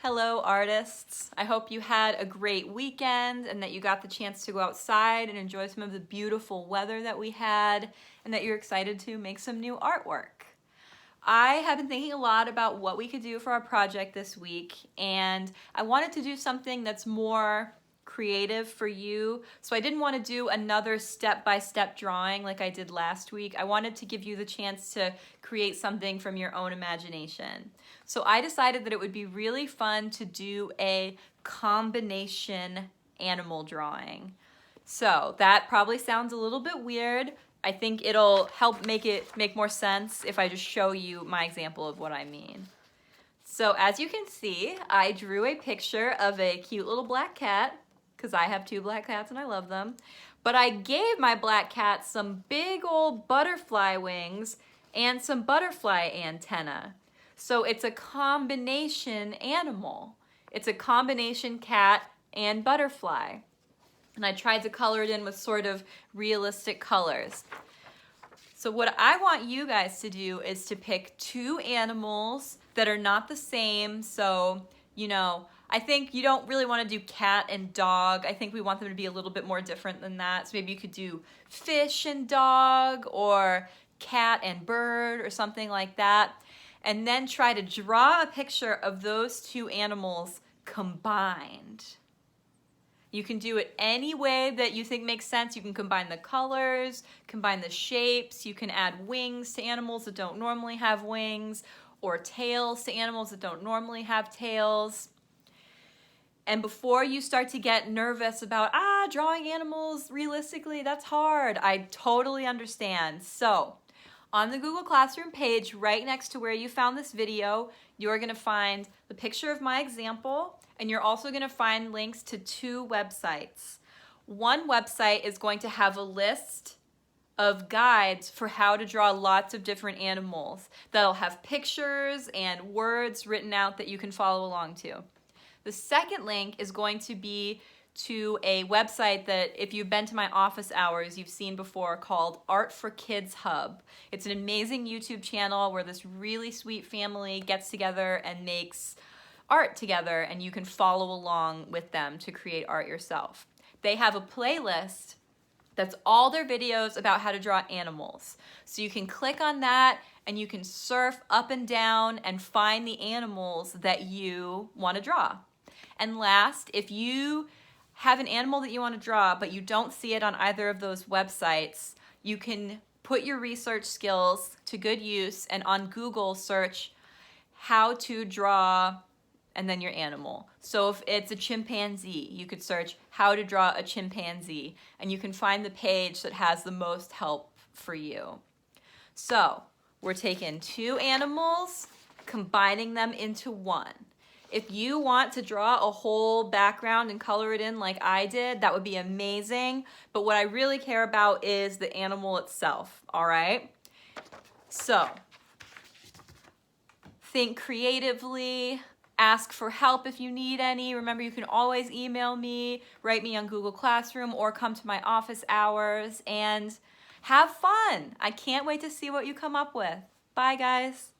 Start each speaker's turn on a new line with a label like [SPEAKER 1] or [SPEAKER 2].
[SPEAKER 1] Hello artists. I hope you had a great weekend and that you got the chance to go outside and enjoy some of the beautiful weather that we had and that you're excited to make some new artwork. I have been thinking a lot about what we could do for our project this week, and I wanted to do something that's more creative for you. So I didn't want to do another step-by-step drawing like I did last week. I wanted to give you the chance to create something from your own imagination. So I decided that it would be really fun to do a combination animal drawing. So that probably sounds a little bit weird. I think it'll help make more sense if I just show you my example of what I mean. So as you can see, I drew a picture of a cute little black cat, because I have 2 black cats and I love them. But I gave my black cat some big old butterfly wings and some butterfly antennae. So it's a combination animal. It's a combination cat and butterfly. And I tried to color it in with sort of realistic colors. So what I want you guys to do is to pick 2 animals that are not the same. So, I think you don't really want to do cat and dog. I think we want them to be a little bit more different than that. So maybe you could do fish and dog or cat and bird or something like that. And then try to draw a picture of those 2 animals combined. You can do it any way that you think makes sense. You can combine the colors, combine the shapes. You can add wings to animals that don't normally have wings, or tails to animals that don't normally have tails. And before you start to get nervous about, drawing animals realistically, that's hard. I totally understand. So, on the Google Classroom page, right next to where you found this video, you're gonna find the picture of my example, and you're also gonna find links to 2 websites. One website is going to have a list of guides for how to draw lots of different animals that'll have pictures and words written out that you can follow along to. The second link is going to be to a website that if you've been to my office hours, you've seen before, called Art for Kids Hub. It's an amazing YouTube channel where this really sweet family gets together and makes art together, and you can follow along with them to create art yourself. They have a playlist that's all their videos about how to draw animals. So you can click on that and you can surf up and down and find the animals that you want to draw. And last, if you have an animal that you want to draw but you don't see it on either of those websites, you can put your research skills to good use and on Google search how to draw and then your animal. So if it's a chimpanzee, you could search how to draw a chimpanzee, and you can find the page that has the most help for you. So we're taking 2 animals, combining them into one. If you want to draw a whole background and color it in like I did, that would be amazing. But what I really care about is the animal itself, all right? So think creatively. Ask for help if you need any. Remember, you can always email me, write me on Google Classroom, or come to my office hours and have fun. I can't wait to see what you come up with. Bye, guys.